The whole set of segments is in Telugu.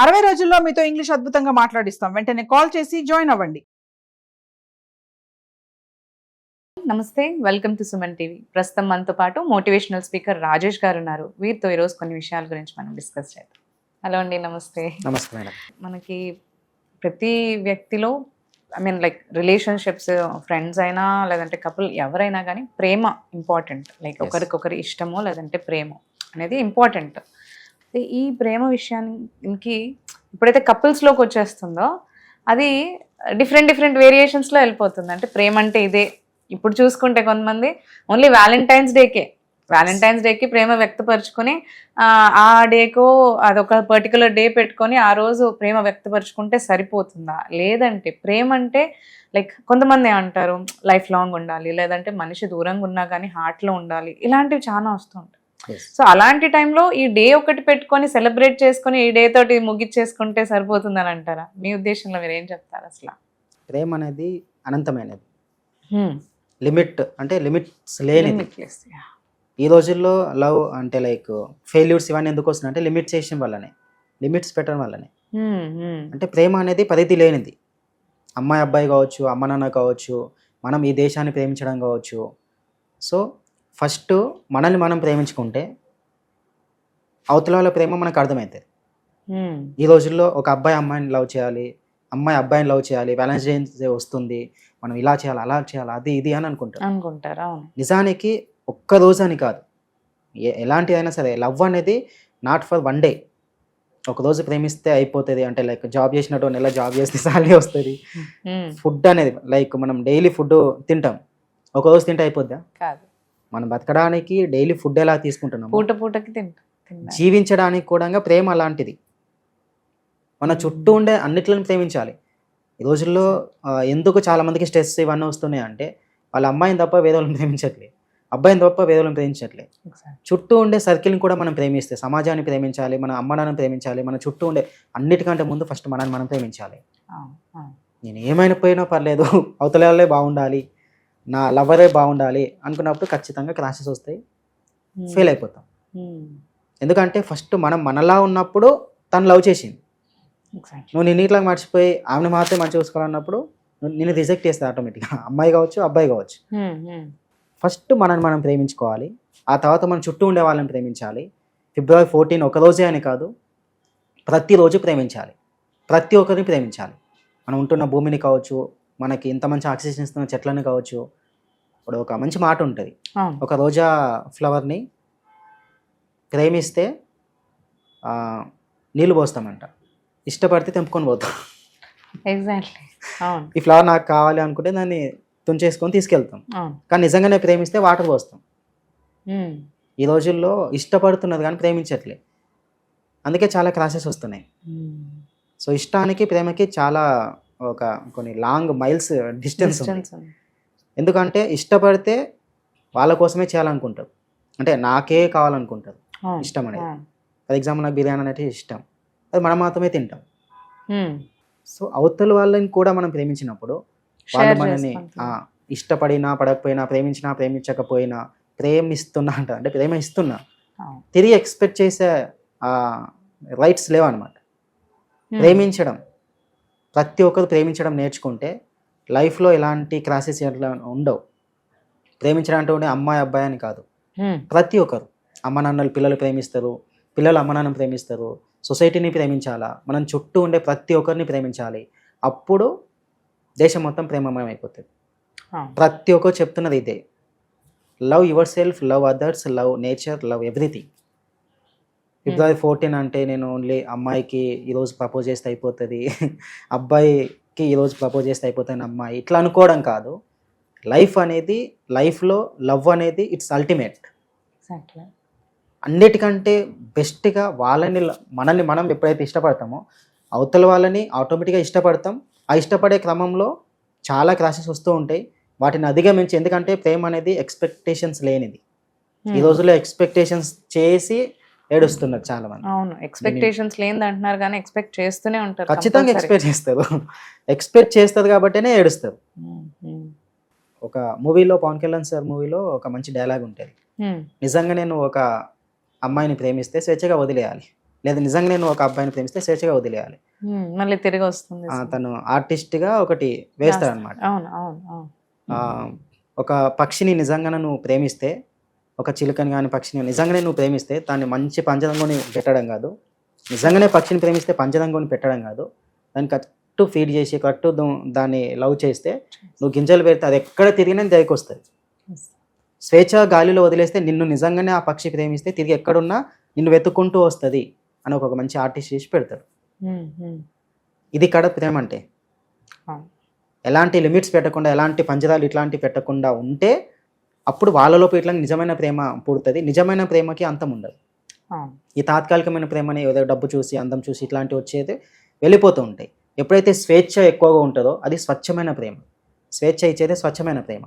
60 రోజుల్లో మీతో ఇంగ్లీష్ అద్భుతంగా మాట్లాడిస్తాం. వెంటనే కాల్ చేసి జాయిన్ అవ్వండి. నమస్తే, వెల్కమ్ టు సుమన్ టీవీ. ప్రస్తుతం మనతో పాటు మోటివేషనల్ స్పీకర్ రాజేష్ గారు ఉన్నారు. వీరితో ఈరోజు కొన్ని విషయాల గురించి మనం డిస్కస్ చేద్దాం. హలో అండి, నమస్తే. నమస్తే మేడం. మనకి ప్రతి వ్యక్తిలో లైక్ రిలేషన్షిప్స్, ఫ్రెండ్స్ అయినా లేదంటే కపుల్ ఎవరైనా కానీ ప్రేమ ఇంపార్టెంట్. లైక్ ఒకరికొకరి ఇష్టమో లేదంటే ప్రేమ అనేది ఇంపార్టెంట్. ఈ ప్రేమ విషయానికి ఎప్పుడైతే కపుల్స్లోకి వచ్చేస్తుందో అది డిఫరెంట్ వేరియేషన్స్లో వెళ్ళిపోతుంది. అంటే ప్రేమ అంటే ఇదే. ఇప్పుడు చూసుకుంటే కొంతమంది ఓన్లీ వ్యాలంటైన్స్ డేకి ప్రేమ వ్యక్తపరుచుకొని ఆ డేకో అదొక పర్టికులర్ డే పెట్టుకొని ఆ రోజు ప్రేమ వ్యక్తపరుచుకుంటే సరిపోతుందా? లేదంటే ప్రేమ అంటే లైక్ కొంతమంది అంటారు లైఫ్ లాంగ్ ఉండాలి, లేదంటే మనిషి దూరంగా ఉన్నా కానీ హార్ట్లో ఉండాలి, ఇలాంటివి చాలా వస్తుంటాయి. సో అలాంటి టైంలో ఈ డే ఒకటి పెట్టుకొని సెలబ్రేట్ చేసుకొని ఈ డే తోటి ముగిచ్చేసుకుంటే సరిపోతుందని అంటారా? మీ ఉద్దేశంలో మీరు ఏం చెప్తారు? అసలు ప్రేమ అనేది అనంతమైనది, లిమిట్ అంటే లిమిట్స్ లేనిది. ఈ రోజుల్లో లవ్ అంటే లైక్ ఫెయిల్యూర్స్ ఇవన్నీ ఎందుకు వస్తున్నాయి అంటే లిమిటేషన్ వల్లనే, లిమిట్స్ పెట్టడం వల్లనే. అంటే ప్రేమ అనేది పరిధి లేనిది. అమ్మాయి అబ్బాయి కావచ్చు, అమ్మ నాన్న కావచ్చు, మనం ఈ దేశాన్ని ప్రేమించడం కావచ్చు. సో ఫస్ట్ మనల్ని మనం ప్రేమించుకుంటే అవతల వాళ్ళ ప్రేమ మనకు అర్థమవుతుంది. ఈ రోజుల్లో ఒక అబ్బాయి అమ్మాయిని లవ్ చేయాలి, అమ్మాయి అబ్బాయిని లవ్ చేయాలి, వ్యాలంటైన్స్ డే వస్తుంది, మనం ఇలా చేయాలి అలా చేయాలి అది ఇది అని అనుకుంటారు. నిజానికి ఒక్క రోజు అని కాదు, ఎలాంటిదైనా సరే లవ్ అనేది నాట్ ఫర్ వన్ డే. ఒక రోజు ప్రేమిస్తే అయిపోతుంది అంటే లైక్ జాబ్ చేసినట్టు నెల జాబ్ చేస్తే సాలరీ వస్తుంది. ఫుడ్ అనేది లైక్ మనం డైలీ ఫుడ్ తింటాం, ఒక రోజు తింటే అయిపోద్దా? కాదు. మనం బతకడానికి డైలీ ఫుడ్ ఎలా తీసుకుంటున్నాం, పూటకి జీవించడానికి కూడా ప్రేమ అలాంటిది. మన చుట్టూ ఉండే అన్నిట్లను ప్రేమించాలి. ఈ రోజుల్లో ఎందుకు చాలా మందికి స్ట్రెస్ ఇవన్నీ వస్తున్నాయి అంటే వాళ్ళ అమ్మాయిని తప్ప వేరే వాళ్ళని ప్రేమించట్లేదు, అబ్బాయిని తప్ప వేరే వాళ్ళని ప్రేమించట్లేదు. చుట్టూ ఉండే సర్కిల్ని కూడా మనం ప్రేమిస్తే, సమాజాన్ని ప్రేమించాలి, మన అమ్మ నాన్నని ప్రేమించాలి, మన చుట్టూ ఉండే అన్నిటికంటే ముందు ఫస్ట్ మనల్ని మనం ప్రేమించాలి. నేను ఏమైనా పోయినా పర్లేదు, అవతల వాళ్ళే బాగుండాలి, నా లవరే బాగుండాలి అనుకున్నప్పుడు ఖచ్చితంగా క్రాషెస్ వస్తాయి, ఫెయిల్ అయిపోతాం. ఎందుకంటే ఫస్ట్ మనం మనలా ఉన్నప్పుడు తను లవ్ చేసింది, నువ్వు నేను ఇట్లా మర్చిపోయి ఆమెను మాత్రమే మంచిగా చూసుకోవాలన్నప్పుడు నేను రిజెక్ట్ చేస్తాను ఆటోమేటిక్గా, అమ్మాయి కావచ్చు అబ్బాయి కావచ్చు. ఫస్ట్ మనల్ని మనం ప్రేమించుకోవాలి, ఆ తర్వాత మన చుట్టూ ఉండే వాళ్ళని ప్రేమించాలి. February 14 ఒక రోజే అని కాదు, ప్రతిరోజు ప్రేమించాలి, ప్రతి ఒక్కరిని ప్రేమించాలి. మనం ఉంటున్న భూమిని కావచ్చు, మనకి ఇంత మంచి ఆక్సిజన్ ఇస్తున్న చెట్లను కావచ్చు. ఇప్పుడు ఒక మంచి మాట ఉంటుంది, ఒక రోజా ఫ్లవర్ని ప్రేమిస్తే నీళ్ళు పోస్తామంట, ఇష్టపడితే తెంపుకొని పోతాం. ఎగ్జాక్ట్లీ. ఈ ఫ్లవర్ నాకు కావాలి అనుకుంటే దాన్ని తుంచేసుకొని తీసుకెళ్తాం, కానీ నిజంగానే ప్రేమిస్తే వాటర్ పోస్తాం. ఈ రోజుల్లో ఇష్టపడుతున్నది కానీ ప్రేమించట్లే, అందుకే చాలా క్రాషెస్ వస్తున్నాయి. సో ఇష్టానికి ప్రేమకి చాలా కొన్ని లాంగ్ మైల్స్ డిస్టెన్స్ ఉంది. ఎందుకంటే ఇష్టపడితే వాళ్ళ కోసమే చేయాలనుకుంటారు, అంటే నాకే కావాలనుకుంటారు. ఇష్టం అనేది, ఫర్ ఎగ్జాంపుల్ నాకు బిర్యానీ అనేది ఇష్టం, అది మనం మాత్రమే తింటాం. సో అవతల వాళ్ళని కూడా మనం ప్రేమించినప్పుడు వాళ్ళు మనల్ని ఇష్టపడినా పడకపోయినా, ప్రేమించినా ప్రేమించకపోయినా, ప్రేమిస్తున్నా అంటే ప్రేమ ఇస్తున్నా తిరిగి ఎక్స్పెక్ట్ చేసే రైట్స్ లేవన్నమాట. ప్రేమించడం, ప్రతి ఒక్కరు ప్రేమించడం నేర్చుకుంటే లైఫ్లో ఎలాంటి క్రాసెస్ ఎట్లా ఉండవు. ప్రేమించడం అంటే అమ్మాయి అబ్బాయి అని కాదు, ప్రతి ఒక్కరు. అమ్మ నాన్నలు పిల్లలు ప్రేమిస్తారు, పిల్లలు అమ్మ నాన్నని ప్రేమిస్తారు, సొసైటీని ప్రేమించాలా, మనం చుట్టూ ఉండే ప్రతి ఒక్కరిని ప్రేమించాలి. అప్పుడు దేశం మొత్తం ప్రేమమయం అయిపోతుంది. ప్రతి ఒక్కరు చెప్తున్నది ఇదే, love your self, love others, love nature, love everything. February 14 అంటే నేను ఓన్లీ అమ్మాయికి ఈరోజు ప్రపోజ్ చేస్తే అయిపోతుంది, అబ్బాయికి ఈరోజు ప్రపోజ్ చేస్తే అయిపోతుంది అమ్మాయి, ఇట్లా అనుకోవడం కాదు. లైఫ్ అనేది, లైఫ్లో లవ్ అనేది ఇట్స్ అల్టిమేట్. అన్నిటికంటే బెస్ట్గా మనల్ని మనం ఎప్పుడైతే ఇష్టపడతామో అవతల వాళ్ళని ఆటోమేటిక్గా ఇష్టపడతాం. ఆ ఇష్టపడే క్రమంలో చాలా క్రాషెస్ వస్తూ ఉంటాయి, వాటిని అధిగమించి. ఎందుకంటే ప్రేమ అనేది ఎక్స్పెక్టేషన్స్ లేనిది. ఈ రోజుల్లో ఎక్స్పెక్టేషన్స్ చేసి ఏడుస్తున్నారు చాలా మంది. అవును, ఎక్స్పెక్టేషన్స్ లేని అంటున్నారు కానీ ఎక్స్పెక్ట్ చేస్తూనే ఉంటారు. ఖచ్చితంగా ఎక్స్పెక్ట్ చేస్తారు కాబట్టినే ఏడుస్తారు. ఒక మూవీలో, పవన్ కళ్యాణ్ సార్ మూవీలో ఒక మంచి డైలాగ్ ఉంటుంది, నిజంగా నేను ఒక అమ్మాయిని ప్రేమిస్తే స్వేచ్ఛగా వదిలేయాలి, లేదా నిజంగా నేను ఒక అబ్బాయిని ప్రేమిస్తే స్వేచ్ఛగా వదిలేయాలి. మళ్ళీ తిరిగి వస్తుంది. తను ఆర్టిస్ట్గా ఒకటి వేస్తాడనమాట. అవును అవును అవును. ఒక పక్షిని నిజంగా నువ్వు ప్రేమిస్తే, ఒక చిలుకని కానీ పక్షిని నిజంగానే నువ్వు ప్రేమిస్తే దాన్ని మంచి పంచదంగోని పెట్టడం కాదు, నిజంగానే పక్షిని ప్రేమిస్తే పంచదంగోని పెట్టడం కాదు, దాన్ని కరెక్ట్ ఫీడ్ చేసి కరెక్ట్ దాన్ని లవ్ చేస్తే నువ్వు గింజలు పెడితే అది ఎక్కడ తిరిగినా దగ్గరికి వస్తుంది. స్వేచ్ఛ గాలిలో వదిలేస్తే నిన్ను నిజంగానే ఆ పక్షి ప్రేమిస్తే తిరిగి ఎక్కడున్నా నిన్ను వెతుక్కుంటూ వస్తుంది అని ఒక మంచి ఆర్టిస్ట్ చేసి పెడతాడు. ఇది కడ ప్రేమ అంటే. ఎలాంటి లిమిట్స్ పెట్టకుండా, ఎలాంటి పంజరాలు ఇట్లాంటివి పెట్టకుండా ఉంటే అప్పుడు వాళ్ళలోపు ఇట్లా నిజమైన ప్రేమ పుడుతుంది. నిజమైన ప్రేమకి అంతం ఉండదు. ఈ తాత్కాలికమైన ప్రేమని ఏదో డబ్బు చూసి అందం చూసి ఇట్లాంటివి వచ్చేది వెళ్ళిపోతూ ఉంటాయి. ఎప్పుడైతే స్వేచ్ఛ ఎక్కువగా ఉంటుందో అది స్వచ్ఛమైన ప్రేమ. స్వేచ్ఛ ఇచ్చేది స్వచ్ఛమైన ప్రేమ.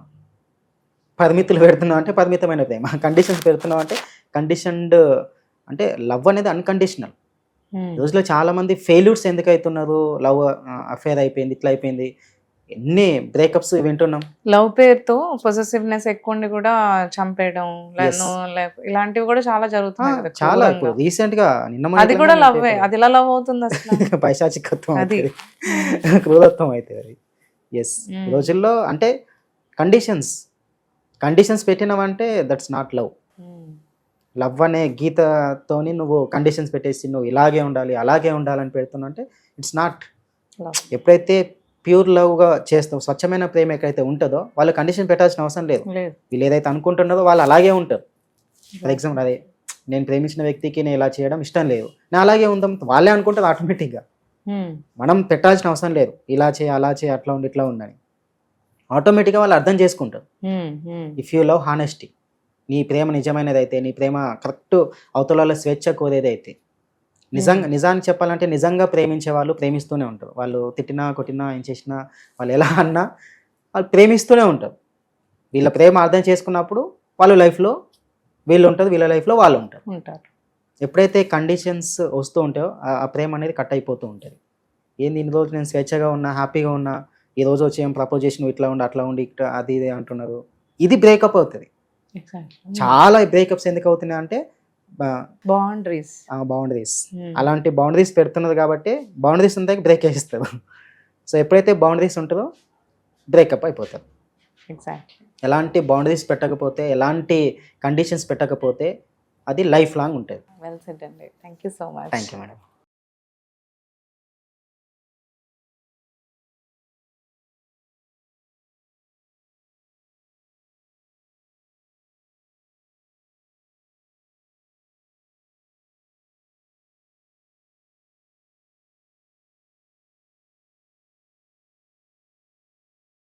పరిమితులు పెడుతున్నావు అంటే పరిమితమైన ప్రేమ, కండిషన్స్ పెడుతున్నావు అంటే కండిషన్డ్. అంటే లవ్ అనేది అన్కండిషనల్. రోజులో చాలా మంది ఫెయిల్యూర్స్ ఎందుకు అవుతున్నారు? లవ్ అఫేర్ అయిపోయింది, ఇట్లా అయిపోయింది, ఎన్ని బ్రేకప్స్ వింటున్నాం. లవ్ పేరుతో పొసెసివ్నెస్ ఎక్కువ ఉండి కూడా చంపేయడం ఇలాంటివి కూడా చాలా జరుగుతున్నాయి. చాలా ఇప్పుడు రీసెంట్ గా అది కూడా లవ్. అది ఎలా లవ్ అవుతుంది అసలు? పైశాచికత్వం, అది క్రూరత్వం అయితే అది. ఎస్, ఈ రోజుల్లో అంటే కండిషన్స్ పెట్టినావంటే దట్స్ నాట్ లవ్. లవ్ అనే గీతతోని నువ్వు కండిషన్స్ పెట్టేసి నువ్వు ఇలాగే ఉండాలి అలాగే ఉండాలని పెడుతున్నావు అంటే ఇట్స్ నాట్ లవ్. ఎప్పుడైతే ప్యూర్ లవ్గా చేస్తావు, స్వచ్ఛమైన ప్రేమ ఎక్కడైతే ఉంటుందో వాళ్ళు కండిషన్ పెట్టాల్సిన అవసరం లేదు. వీళ్ళు ఏదైతే అనుకుంటున్నారో వాళ్ళు అలాగే ఉంటారు. ఫర్ ఎగ్జాంపుల్, అదే నేను ప్రేమించిన వ్యక్తికి నేను ఇలా చేయడం ఇష్టం లేదు, నేను అలాగే ఉందాం వాళ్ళే అనుకుంటారు ఆటోమేటిక్గా. మనం పెట్టాల్సిన అవసరం లేదు, ఇలా చేయి అలా చేయి అట్లా ఉండి ఇట్లా ఉండని. ఆటోమేటిక్గా వాళ్ళు అర్థం చేసుకుంటారు. ఇఫ్ యూ లవ్ హానెస్టీ, నీ ప్రేమ నిజమైనది అయితే, నీ ప్రేమ కరెక్ట్ అవతల స్వేచ్ఛ కోరేదైతే, నిజాన్ని చెప్పాలంటే నిజంగా ప్రేమించే వాళ్ళు ప్రేమిస్తూనే ఉంటారు. వాళ్ళు తిట్టినా కొట్టినా ఏం చేసినా వాళ్ళు ఎలా అన్నా వాళ్ళు ప్రేమిస్తూనే ఉంటారు. వీళ్ళ ప్రేమ అర్థం చేసుకున్నప్పుడు వాళ్ళ లైఫ్లో వీళ్ళు ఉంటారు, వీళ్ళ లైఫ్లో వాళ్ళు ఉంటారు. ఎప్పుడైతే కండిషన్స్ వస్తూ ఉంటాయో ఆ ప్రేమ అనేది కట్ అయిపోతూ ఉంటుంది. ఏంది ఇన్ని రోజులు నేను స్వేచ్ఛగా ఉన్నా, హ్యాపీగా ఉన్నా, ఈ రోజు వచ్చి ఏం ప్రపోజ్ చేసి నువ్వు ఇట్లా ఉండి అట్లా ఉండి ఇట్లా అది ఇది అంటున్నారు. ఇది బ్రేకప్ అవుతుంది. చాలా బ్రేకప్స్ ఎందుకు అవుతున్నాయి అంటే బౌండరీస్ అలాంటి బౌండరీస్ పెడుతున్నది కాబట్టి బౌండరీస్ ఉంటే బ్రేక్ చేస్తారు. సో ఎప్పుడైతే బౌండరీస్ ఉంటుందో బ్రేకప్ అయిపోతారు. ఎలాంటి బౌండరీస్ పెట్టకపోతే, ఎలాంటి కండిషన్స్ పెట్టకపోతే అది లైఫ్ లాంగ్ ఉంటుంది. వెల్ సెడ్ అండి. Thank you so much. Thank you madam.